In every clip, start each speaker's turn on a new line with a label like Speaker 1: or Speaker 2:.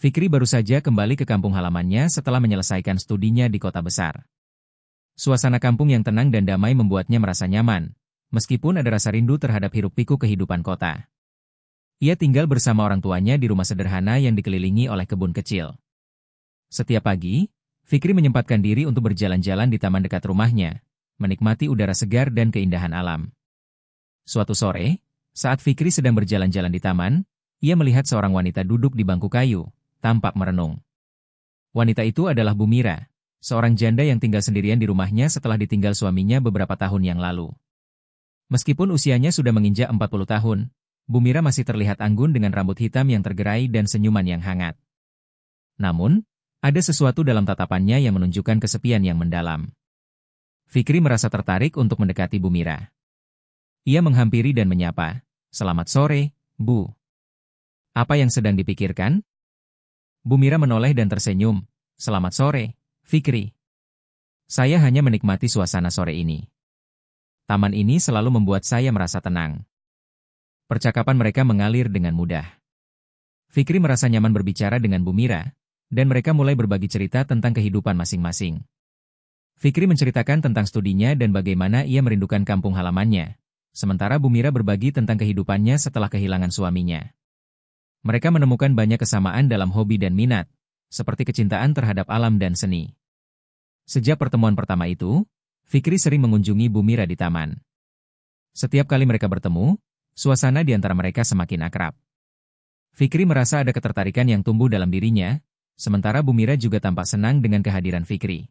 Speaker 1: Fikri baru saja kembali ke kampung halamannya setelah menyelesaikan studinya di kota besar. Suasana kampung yang tenang dan damai membuatnya merasa nyaman, meskipun ada rasa rindu terhadap hiruk-pikuk kehidupan kota. Ia tinggal bersama orang tuanya di rumah sederhana yang dikelilingi oleh kebun kecil. Setiap pagi, Fikri menyempatkan diri untuk berjalan-jalan di taman dekat rumahnya, menikmati udara segar dan keindahan alam. Suatu sore, saat Fikri sedang berjalan-jalan di taman, ia melihat seorang wanita duduk di bangku kayu, tampak merenung. Wanita itu adalah Bu Mira, seorang janda yang tinggal sendirian di rumahnya setelah ditinggal suaminya beberapa tahun yang lalu. Meskipun usianya sudah menginjak 40 tahun, Bu Mira masih terlihat anggun dengan rambut hitam yang tergerai dan senyuman yang hangat. Namun, ada sesuatu dalam tatapannya yang menunjukkan kesepian yang mendalam. Fikri merasa tertarik untuk mendekati Bu Mira. Ia menghampiri dan menyapa, "Selamat sore, Bu. Apa yang sedang dipikirkan?" Bu Mira menoleh dan tersenyum, "Selamat sore, Fikri. Saya hanya menikmati suasana sore ini. Taman ini selalu membuat saya merasa tenang." Percakapan mereka mengalir dengan mudah. Fikri merasa nyaman berbicara dengan Bu Mira, dan mereka mulai berbagi cerita tentang kehidupan masing-masing. Fikri menceritakan tentang studinya dan bagaimana ia merindukan kampung halamannya, sementara Bu Mira berbagi tentang kehidupannya setelah kehilangan suaminya. Mereka menemukan banyak kesamaan dalam hobi dan minat, seperti kecintaan terhadap alam dan seni. Sejak pertemuan pertama itu, Fikri sering mengunjungi Bu Mira di taman. Setiap kali mereka bertemu, suasana di antara mereka semakin akrab. Fikri merasa ada ketertarikan yang tumbuh dalam dirinya, sementara Bu Mira juga tampak senang dengan kehadiran Fikri.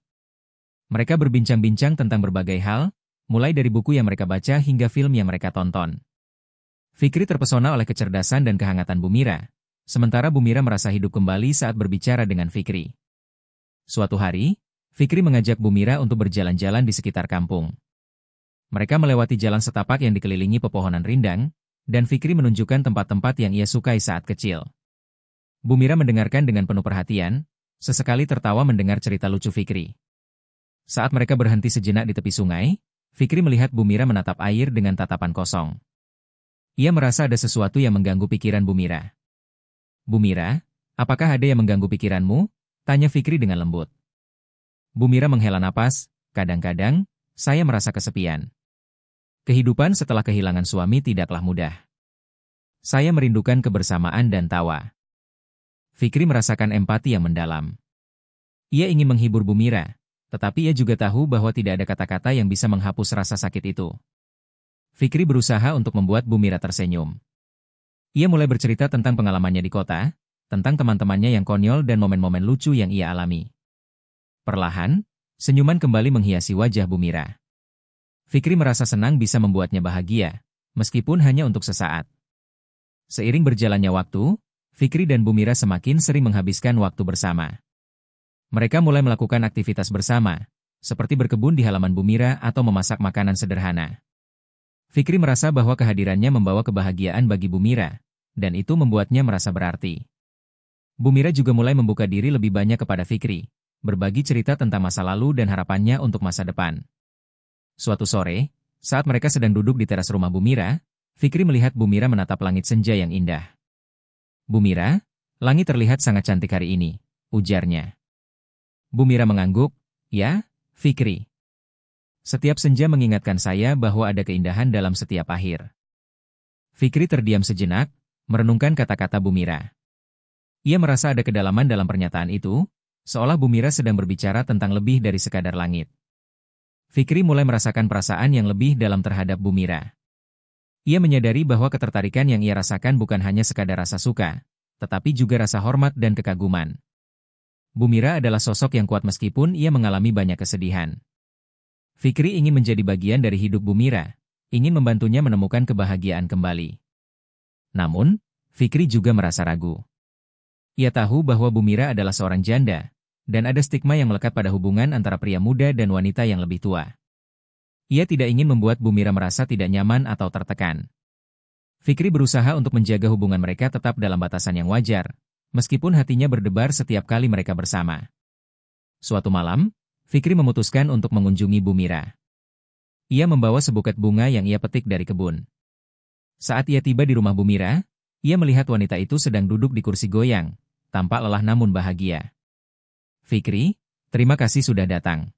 Speaker 1: Mereka berbincang-bincang tentang berbagai hal, mulai dari buku yang mereka baca hingga film yang mereka tonton. Fikri terpesona oleh kecerdasan dan kehangatan Bu Mira, sementara Bu Mira merasa hidup kembali saat berbicara dengan Fikri. Suatu hari, Fikri mengajak Bu Mira untuk berjalan-jalan di sekitar kampung. Mereka melewati jalan setapak yang dikelilingi pepohonan rindang, dan Fikri menunjukkan tempat-tempat yang ia sukai saat kecil. Bu Mira mendengarkan dengan penuh perhatian, sesekali tertawa mendengar cerita lucu Fikri. Saat mereka berhenti sejenak di tepi sungai, Fikri melihat Bu Mira menatap air dengan tatapan kosong. Ia merasa ada sesuatu yang mengganggu pikiran Bu Mira. "Bu Mira, apakah ada yang mengganggu pikiranmu?" tanya Fikri dengan lembut. Bu Mira menghela napas, "Kadang-kadang, saya merasa kesepian. Kehidupan setelah kehilangan suami tidaklah mudah. Saya merindukan kebersamaan dan tawa." Fikri merasakan empati yang mendalam. Ia ingin menghibur Bu Mira, tetapi ia juga tahu bahwa tidak ada kata-kata yang bisa menghapus rasa sakit itu. Fikri berusaha untuk membuat Bu Mira tersenyum. Ia mulai bercerita tentang pengalamannya di kota, tentang teman-temannya yang konyol dan momen-momen lucu yang ia alami. Perlahan, senyuman kembali menghiasi wajah Bu Mira. Fikri merasa senang bisa membuatnya bahagia, meskipun hanya untuk sesaat. Seiring berjalannya waktu, Fikri dan Bu Mira semakin sering menghabiskan waktu bersama. Mereka mulai melakukan aktivitas bersama, seperti berkebun di halaman Bu Mira atau memasak makanan sederhana. Fikri merasa bahwa kehadirannya membawa kebahagiaan bagi Bu Mira, dan itu membuatnya merasa berarti. Bu Mira juga mulai membuka diri lebih banyak kepada Fikri, berbagi cerita tentang masa lalu dan harapannya untuk masa depan. Suatu sore, saat mereka sedang duduk di teras rumah Bu Mira, Fikri melihat Bu Mira menatap langit senja yang indah. "Bu Mira, langit terlihat sangat cantik hari ini," ujarnya. Bu Mira mengangguk, "Ya, Fikri. Setiap senja mengingatkan saya bahwa ada keindahan dalam setiap akhir." Fikri terdiam sejenak, merenungkan kata-kata Bu Mira. Ia merasa ada kedalaman dalam pernyataan itu, seolah Bu Mira sedang berbicara tentang lebih dari sekadar langit. Fikri mulai merasakan perasaan yang lebih dalam terhadap Bu Mira. Ia menyadari bahwa ketertarikan yang ia rasakan bukan hanya sekadar rasa suka, tetapi juga rasa hormat dan kekaguman. Bu Mira adalah sosok yang kuat meskipun ia mengalami banyak kesedihan. Fikri ingin menjadi bagian dari hidup Bu Mira, ingin membantunya menemukan kebahagiaan kembali. Namun, Fikri juga merasa ragu. Ia tahu bahwa Bu Mira adalah seorang janda, dan ada stigma yang melekat pada hubungan antara pria muda dan wanita yang lebih tua. Ia tidak ingin membuat Bu Mira merasa tidak nyaman atau tertekan. Fikri berusaha untuk menjaga hubungan mereka tetap dalam batasan yang wajar, meskipun hatinya berdebar setiap kali mereka bersama. Suatu malam, Fikri memutuskan untuk mengunjungi Bu Mira. Ia membawa sebuket bunga yang ia petik dari kebun. Saat ia tiba di rumah Bu Mira, ia melihat wanita itu sedang duduk di kursi goyang, tampak lelah namun bahagia. Fikri, terima kasih sudah datang.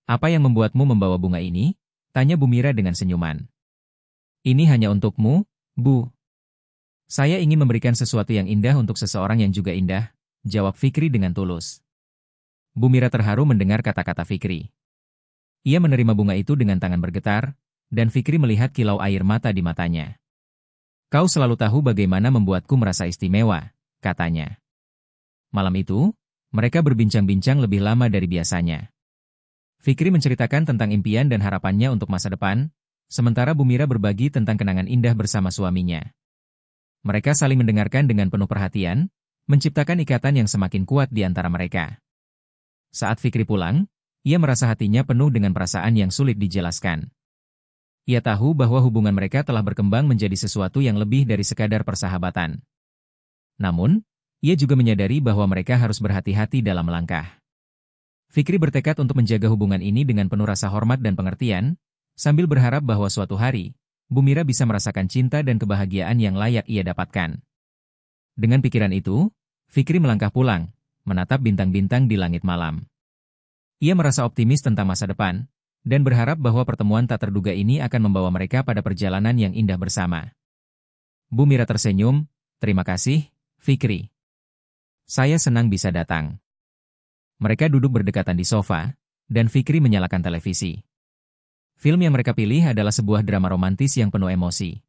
Speaker 1: Apa yang membuatmu membawa bunga ini? Tanya Bu Mira dengan senyuman. Ini hanya untukmu, Bu. Saya ingin memberikan sesuatu yang indah untuk seseorang yang juga indah, jawab Fikri dengan tulus. Bu Mira terharu mendengar kata-kata Fikri. Ia menerima bunga itu dengan tangan bergetar, dan Fikri melihat kilau air mata di matanya. Kau selalu tahu bagaimana membuatku merasa istimewa, katanya. Malam itu, mereka berbincang-bincang lebih lama dari biasanya. Fikri menceritakan tentang impian dan harapannya untuk masa depan, sementara Bu Mira berbagi tentang kenangan indah bersama suaminya. Mereka saling mendengarkan dengan penuh perhatian, menciptakan ikatan yang semakin kuat di antara mereka. Saat Fikri pulang, ia merasa hatinya penuh dengan perasaan yang sulit dijelaskan. Ia tahu bahwa hubungan mereka telah berkembang menjadi sesuatu yang lebih dari sekadar persahabatan. Namun, ia juga menyadari bahwa mereka harus berhati-hati dalam melangkah. Fikri bertekad untuk menjaga hubungan ini dengan penuh rasa hormat dan pengertian, sambil berharap bahwa suatu hari, Bu Mira bisa merasakan cinta dan kebahagiaan yang layak ia dapatkan. Dengan pikiran itu, Fikri melangkah pulang, menatap bintang-bintang di langit malam. Ia merasa optimis tentang masa depan, dan berharap bahwa pertemuan tak terduga ini akan membawa mereka pada perjalanan yang indah bersama. Bu Mira tersenyum, terima kasih, Fikri. Saya senang bisa datang. Mereka duduk berdekatan di sofa, dan Fikri menyalakan televisi. Film yang mereka pilih adalah sebuah drama romantis yang penuh emosi.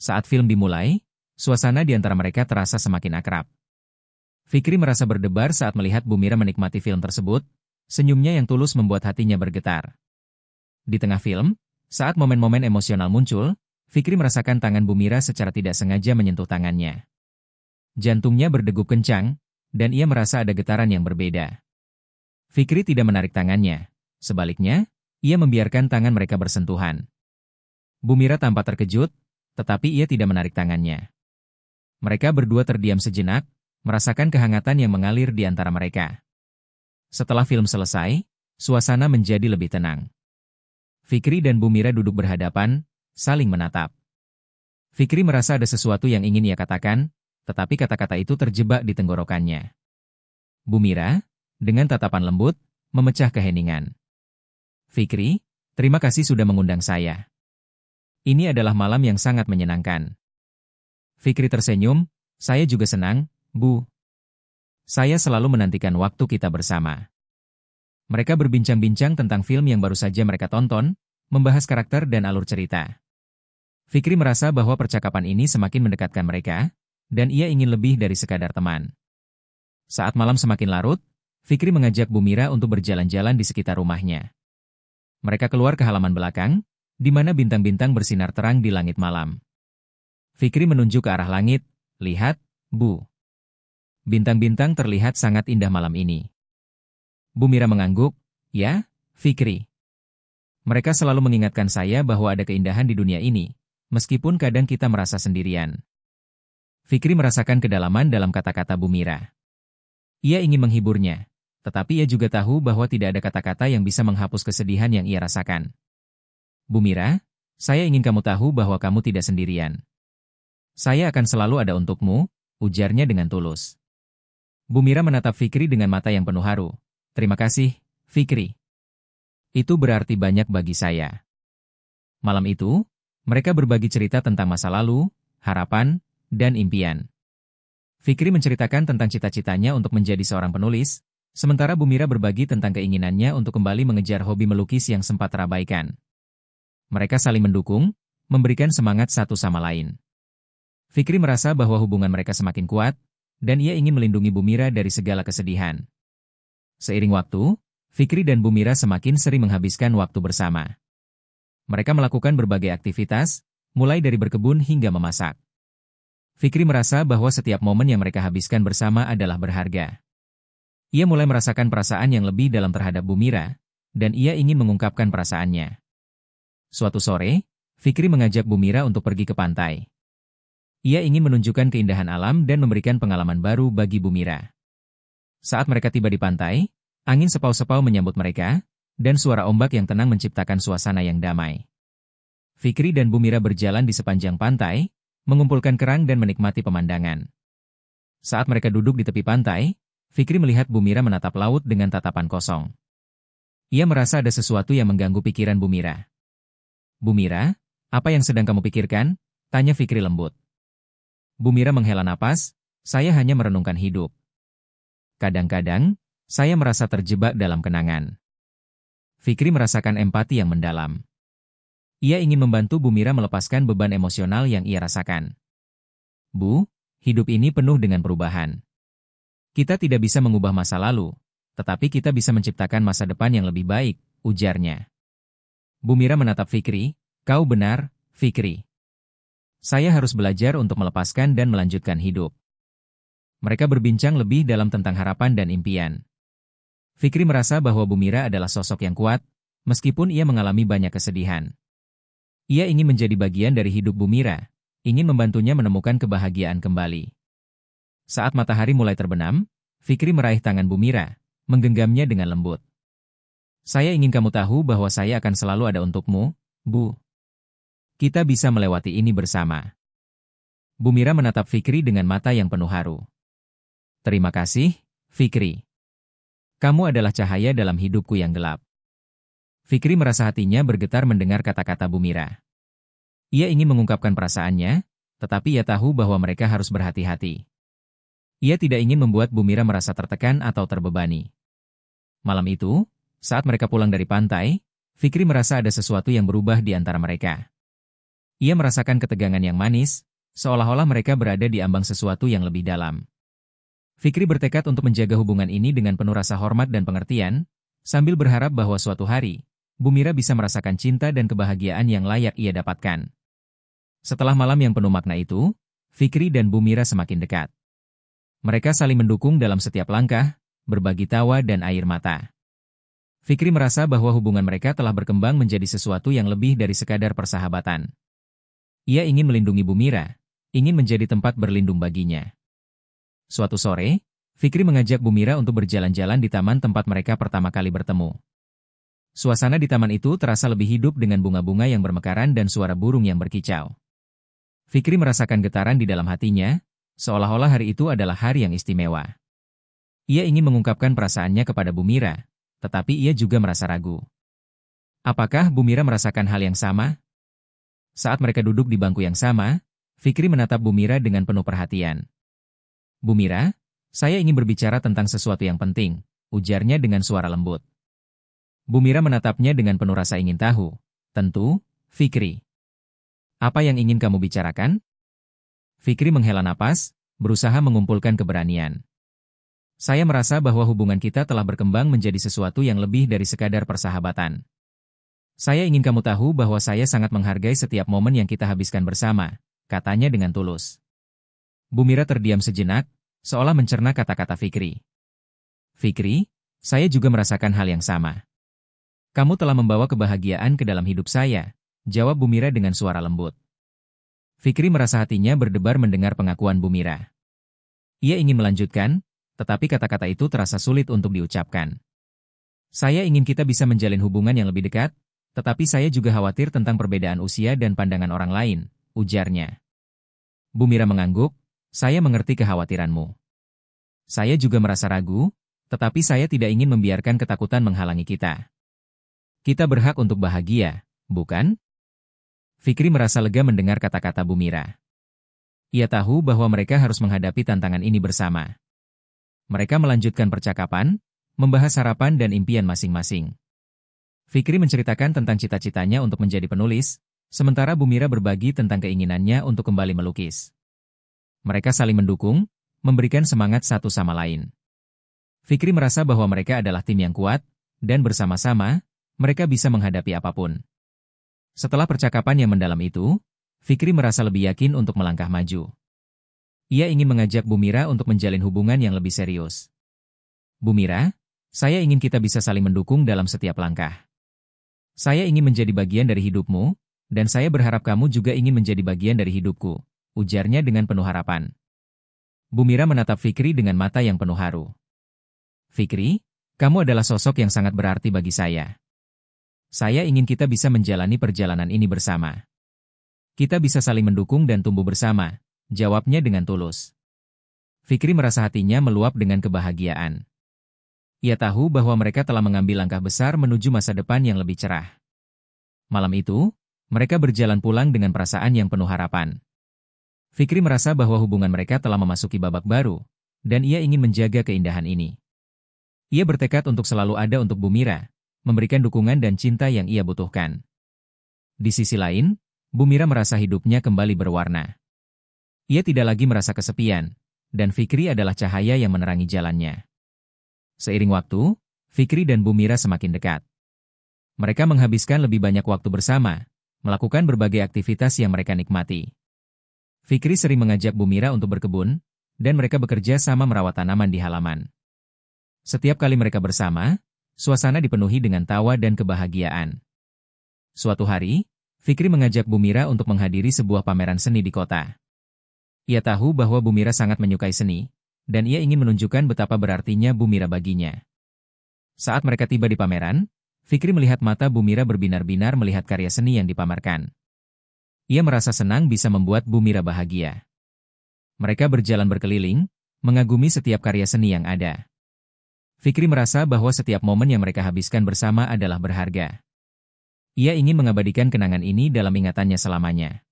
Speaker 1: Saat film dimulai, suasana di antara mereka terasa semakin akrab. Fikri merasa berdebar saat melihat Bu Mira menikmati film tersebut, senyumnya yang tulus membuat hatinya bergetar. Di tengah film, saat momen-momen emosional muncul, Fikri merasakan tangan Bu Mira secara tidak sengaja menyentuh tangannya. Jantungnya berdegup kencang, dan ia merasa ada getaran yang berbeda. Fikri tidak menarik tangannya, sebaliknya, ia membiarkan tangan mereka bersentuhan. Bu Mira tampak terkejut, tetapi ia tidak menarik tangannya. Mereka berdua terdiam sejenak, merasakan kehangatan yang mengalir di antara mereka. Setelah film selesai, suasana menjadi lebih tenang. Fikri dan Bu Mira duduk berhadapan, saling menatap. Fikri merasa ada sesuatu yang ingin ia katakan, tetapi kata-kata itu terjebak di tenggorokannya. Bu Mira, dengan tatapan lembut, memecah keheningan. Fikri, terima kasih sudah mengundang saya. Ini adalah malam yang sangat menyenangkan. Fikri tersenyum, saya juga senang, Bu. Saya selalu menantikan waktu kita bersama. Mereka berbincang-bincang tentang film yang baru saja mereka tonton, membahas karakter dan alur cerita. Fikri merasa bahwa percakapan ini semakin mendekatkan mereka, dan ia ingin lebih dari sekadar teman. Saat malam semakin larut, Fikri mengajak Bu Mira untuk berjalan-jalan di sekitar rumahnya. Mereka keluar ke halaman belakang, di mana bintang-bintang bersinar terang di langit malam. Fikri menunjuk ke arah langit, lihat, Bu. Bintang-bintang terlihat sangat indah malam ini. Bu Mira mengangguk, ya, Fikri. Mereka selalu mengingatkan saya bahwa ada keindahan di dunia ini, meskipun kadang kita merasa sendirian. Fikri merasakan kedalaman dalam kata-kata Bu Mira. Ia ingin menghiburnya, tetapi ia juga tahu bahwa tidak ada kata-kata yang bisa menghapus kesedihan yang ia rasakan. Bu Mira, saya ingin kamu tahu bahwa kamu tidak sendirian. Saya akan selalu ada untukmu, ujarnya dengan tulus. Bu Mira menatap Fikri dengan mata yang penuh haru. Terima kasih, Fikri. Itu berarti banyak bagi saya. Malam itu, mereka berbagi cerita tentang masa lalu, harapan, dan impian. Fikri menceritakan tentang cita-citanya untuk menjadi seorang penulis, sementara Bu Mira berbagi tentang keinginannya untuk kembali mengejar hobi melukis yang sempat terabaikan. Mereka saling mendukung, memberikan semangat satu sama lain. Fikri merasa bahwa hubungan mereka semakin kuat, dan ia ingin melindungi Bu Mira dari segala kesedihan. Seiring waktu, Fikri dan Bu Mira semakin sering menghabiskan waktu bersama. Mereka melakukan berbagai aktivitas, mulai dari berkebun hingga memasak. Fikri merasa bahwa setiap momen yang mereka habiskan bersama adalah berharga. Ia mulai merasakan perasaan yang lebih dalam terhadap Bu Mira, dan ia ingin mengungkapkan perasaannya. Suatu sore, Fikri mengajak Bu Mira untuk pergi ke pantai. Ia ingin menunjukkan keindahan alam dan memberikan pengalaman baru bagi Bu Mira. Saat mereka tiba di pantai, angin sepau-sepau menyambut mereka, dan suara ombak yang tenang menciptakan suasana yang damai. Fikri dan Bu Mira berjalan di sepanjang pantai, mengumpulkan kerang dan menikmati pemandangan. Saat mereka duduk di tepi pantai, Fikri melihat Bu Mira menatap laut dengan tatapan kosong. Ia merasa ada sesuatu yang mengganggu pikiran Bu Mira. Bu Mira, apa yang sedang kamu pikirkan? Tanya Fikri lembut. Bu Mira menghela napas, saya hanya merenungkan hidup. Kadang-kadang, saya merasa terjebak dalam kenangan. Fikri merasakan empati yang mendalam. Ia ingin membantu Bu Mira melepaskan beban emosional yang ia rasakan. Bu, hidup ini penuh dengan perubahan. Kita tidak bisa mengubah masa lalu, tetapi kita bisa menciptakan masa depan yang lebih baik, ujarnya. Bu Mira menatap Fikri, kau benar, Fikri. Saya harus belajar untuk melepaskan dan melanjutkan hidup. Mereka berbincang lebih dalam tentang harapan dan impian. Fikri merasa bahwa Bu Mira adalah sosok yang kuat, meskipun ia mengalami banyak kesedihan. Ia ingin menjadi bagian dari hidup Bu Mira, ingin membantunya menemukan kebahagiaan kembali. Saat matahari mulai terbenam, Fikri meraih tangan Bu Mira, menggenggamnya dengan lembut. Saya ingin kamu tahu bahwa saya akan selalu ada untukmu, Bu. Kita bisa melewati ini bersama. Bu Mira menatap Fikri dengan mata yang penuh haru. Terima kasih, Fikri. Kamu adalah cahaya dalam hidupku yang gelap. Fikri merasa hatinya bergetar mendengar kata-kata Bu Mira. Ia ingin mengungkapkan perasaannya, tetapi ia tahu bahwa mereka harus berhati-hati. Ia tidak ingin membuat Bu Mira merasa tertekan atau terbebani. Malam itu, saat mereka pulang dari pantai, Fikri merasa ada sesuatu yang berubah di antara mereka. Ia merasakan ketegangan yang manis, seolah-olah mereka berada di ambang sesuatu yang lebih dalam. Fikri bertekad untuk menjaga hubungan ini dengan penuh rasa hormat dan pengertian, sambil berharap bahwa suatu hari, Bu Mira bisa merasakan cinta dan kebahagiaan yang layak ia dapatkan. Setelah malam yang penuh makna itu, Fikri dan Bu Mira semakin dekat. Mereka saling mendukung dalam setiap langkah, berbagi tawa dan air mata. Fikri merasa bahwa hubungan mereka telah berkembang menjadi sesuatu yang lebih dari sekadar persahabatan. Ia ingin melindungi Bu Mira, ingin menjadi tempat berlindung baginya. Suatu sore, Fikri mengajak Bu Mira untuk berjalan-jalan di taman tempat mereka pertama kali bertemu. Suasana di taman itu terasa lebih hidup dengan bunga-bunga yang bermekaran dan suara burung yang berkicau. Fikri merasakan getaran di dalam hatinya, seolah-olah hari itu adalah hari yang istimewa. Ia ingin mengungkapkan perasaannya kepada Bu Mira, tetapi ia juga merasa ragu. Apakah Bu Mira merasakan hal yang sama? Saat mereka duduk di bangku yang sama, Fikri menatap Bu Mira dengan penuh perhatian. Bu Mira, saya ingin berbicara tentang sesuatu yang penting, ujarnya dengan suara lembut. Bu Mira menatapnya dengan penuh rasa ingin tahu. Tentu, Fikri. Apa yang ingin kamu bicarakan? Fikri menghela napas, berusaha mengumpulkan keberanian. Saya merasa bahwa hubungan kita telah berkembang menjadi sesuatu yang lebih dari sekadar persahabatan. Saya ingin kamu tahu bahwa saya sangat menghargai setiap momen yang kita habiskan bersama, katanya dengan tulus. Bu Mira terdiam sejenak, seolah mencerna kata-kata Fikri. Fikri, saya juga merasakan hal yang sama. Kamu telah membawa kebahagiaan ke dalam hidup saya, jawab Bu Mira dengan suara lembut. Fikri merasa hatinya berdebar mendengar pengakuan Bu Mira. Ia ingin melanjutkan, tetapi kata-kata itu terasa sulit untuk diucapkan. Saya ingin kita bisa menjalin hubungan yang lebih dekat, tetapi saya juga khawatir tentang perbedaan usia dan pandangan orang lain, ujarnya. Bu Mira mengangguk, saya mengerti kekhawatiranmu. Saya juga merasa ragu, tetapi saya tidak ingin membiarkan ketakutan menghalangi kita. Kita berhak untuk bahagia, bukan? Fikri merasa lega mendengar kata-kata Bu Mira. Ia tahu bahwa mereka harus menghadapi tantangan ini bersama. Mereka melanjutkan percakapan, membahas harapan dan impian masing-masing. Fikri menceritakan tentang cita-citanya untuk menjadi penulis, sementara Bu Mira berbagi tentang keinginannya untuk kembali melukis. Mereka saling mendukung, memberikan semangat satu sama lain. Fikri merasa bahwa mereka adalah tim yang kuat, dan bersama-sama, mereka bisa menghadapi apapun. Setelah percakapan yang mendalam itu, Fikri merasa lebih yakin untuk melangkah maju. Ia ingin mengajak Bu Mira untuk menjalin hubungan yang lebih serius. Bu Mira, saya ingin kita bisa saling mendukung dalam setiap langkah. Saya ingin menjadi bagian dari hidupmu, dan saya berharap kamu juga ingin menjadi bagian dari hidupku, ujarnya dengan penuh harapan. Bu Mira menatap Fikri dengan mata yang penuh haru. Fikri, kamu adalah sosok yang sangat berarti bagi saya. Saya ingin kita bisa menjalani perjalanan ini bersama. Kita bisa saling mendukung dan tumbuh bersama, jawabnya dengan tulus. Fikri merasa hatinya meluap dengan kebahagiaan. Ia tahu bahwa mereka telah mengambil langkah besar menuju masa depan yang lebih cerah. Malam itu, mereka berjalan pulang dengan perasaan yang penuh harapan. Fikri merasa bahwa hubungan mereka telah memasuki babak baru, dan ia ingin menjaga keindahan ini. Ia bertekad untuk selalu ada untuk Bu Mira, memberikan dukungan dan cinta yang ia butuhkan. Di sisi lain, Bu Mira merasa hidupnya kembali berwarna. Ia tidak lagi merasa kesepian, dan Fikri adalah cahaya yang menerangi jalannya. Seiring waktu, Fikri dan Bu Mira semakin dekat. Mereka menghabiskan lebih banyak waktu bersama, melakukan berbagai aktivitas yang mereka nikmati. Fikri sering mengajak Bu Mira untuk berkebun, dan mereka bekerja sama merawat tanaman di halaman. Setiap kali mereka bersama, suasana dipenuhi dengan tawa dan kebahagiaan. Suatu hari, Fikri mengajak Bu Mira untuk menghadiri sebuah pameran seni di kota. Ia tahu bahwa Bu Mira sangat menyukai seni, dan ia ingin menunjukkan betapa berartinya Bu Mira baginya. Saat mereka tiba di pameran, Fikri melihat mata Bu Mira berbinar-binar melihat karya seni yang dipamerkan. Ia merasa senang bisa membuat Bu Mira bahagia. Mereka berjalan berkeliling, mengagumi setiap karya seni yang ada. Fikri merasa bahwa setiap momen yang mereka habiskan bersama adalah berharga. Ia ingin mengabadikan kenangan ini dalam ingatannya selamanya.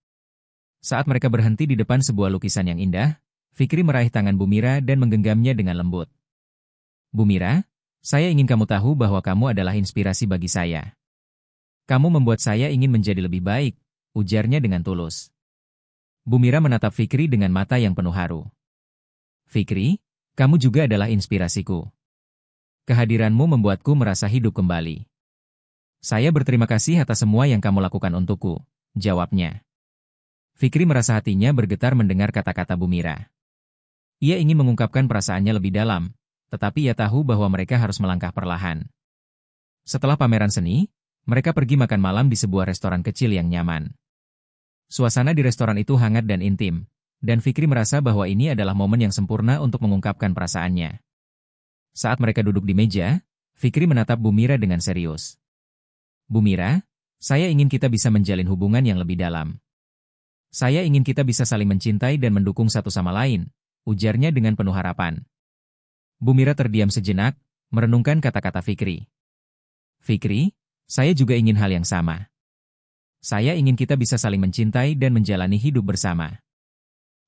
Speaker 1: Saat mereka berhenti di depan sebuah lukisan yang indah, Fikri meraih tangan Bu Mira dan menggenggamnya dengan lembut. Bu Mira, saya ingin kamu tahu bahwa kamu adalah inspirasi bagi saya. Kamu membuat saya ingin menjadi lebih baik, ujarnya dengan tulus. Bu Mira menatap Fikri dengan mata yang penuh haru. Fikri, kamu juga adalah inspirasiku. Kehadiranmu membuatku merasa hidup kembali. Saya berterima kasih atas semua yang kamu lakukan untukku, jawabnya. Fikri merasa hatinya bergetar mendengar kata-kata Bu Mira. Ia ingin mengungkapkan perasaannya lebih dalam, tetapi ia tahu bahwa mereka harus melangkah perlahan. Setelah pameran seni, mereka pergi makan malam di sebuah restoran kecil yang nyaman. Suasana di restoran itu hangat dan intim, dan Fikri merasa bahwa ini adalah momen yang sempurna untuk mengungkapkan perasaannya. Saat mereka duduk di meja, Fikri menatap Bu Mira dengan serius. Bu Mira, saya ingin kita bisa menjalin hubungan yang lebih dalam. Saya ingin kita bisa saling mencintai dan mendukung satu sama lain, ujarnya dengan penuh harapan. Bu Mira terdiam sejenak, merenungkan kata-kata Fikri. Fikri, saya juga ingin hal yang sama. Saya ingin kita bisa saling mencintai dan menjalani hidup bersama.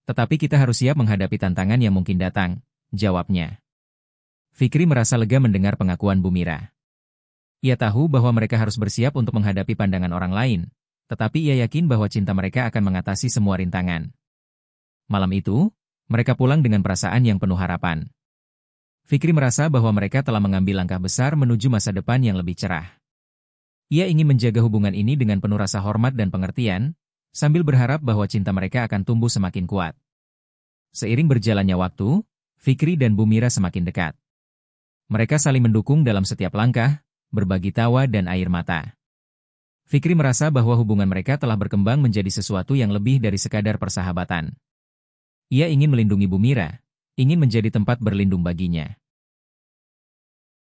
Speaker 1: Tetapi kita harus siap menghadapi tantangan yang mungkin datang, jawabnya. Fikri merasa lega mendengar pengakuan Bu Mira. Ia tahu bahwa mereka harus bersiap untuk menghadapi pandangan orang lain, tetapi ia yakin bahwa cinta mereka akan mengatasi semua rintangan. Malam itu, mereka pulang dengan perasaan yang penuh harapan. Fikri merasa bahwa mereka telah mengambil langkah besar menuju masa depan yang lebih cerah. Ia ingin menjaga hubungan ini dengan penuh rasa hormat dan pengertian, sambil berharap bahwa cinta mereka akan tumbuh semakin kuat. Seiring berjalannya waktu, Fikri dan Bu Mira semakin dekat. Mereka saling mendukung dalam setiap langkah, berbagi tawa dan air mata. Fikri merasa bahwa hubungan mereka telah berkembang menjadi sesuatu yang lebih dari sekadar persahabatan. Ia ingin melindungi Bu Mira, ingin menjadi tempat berlindung baginya.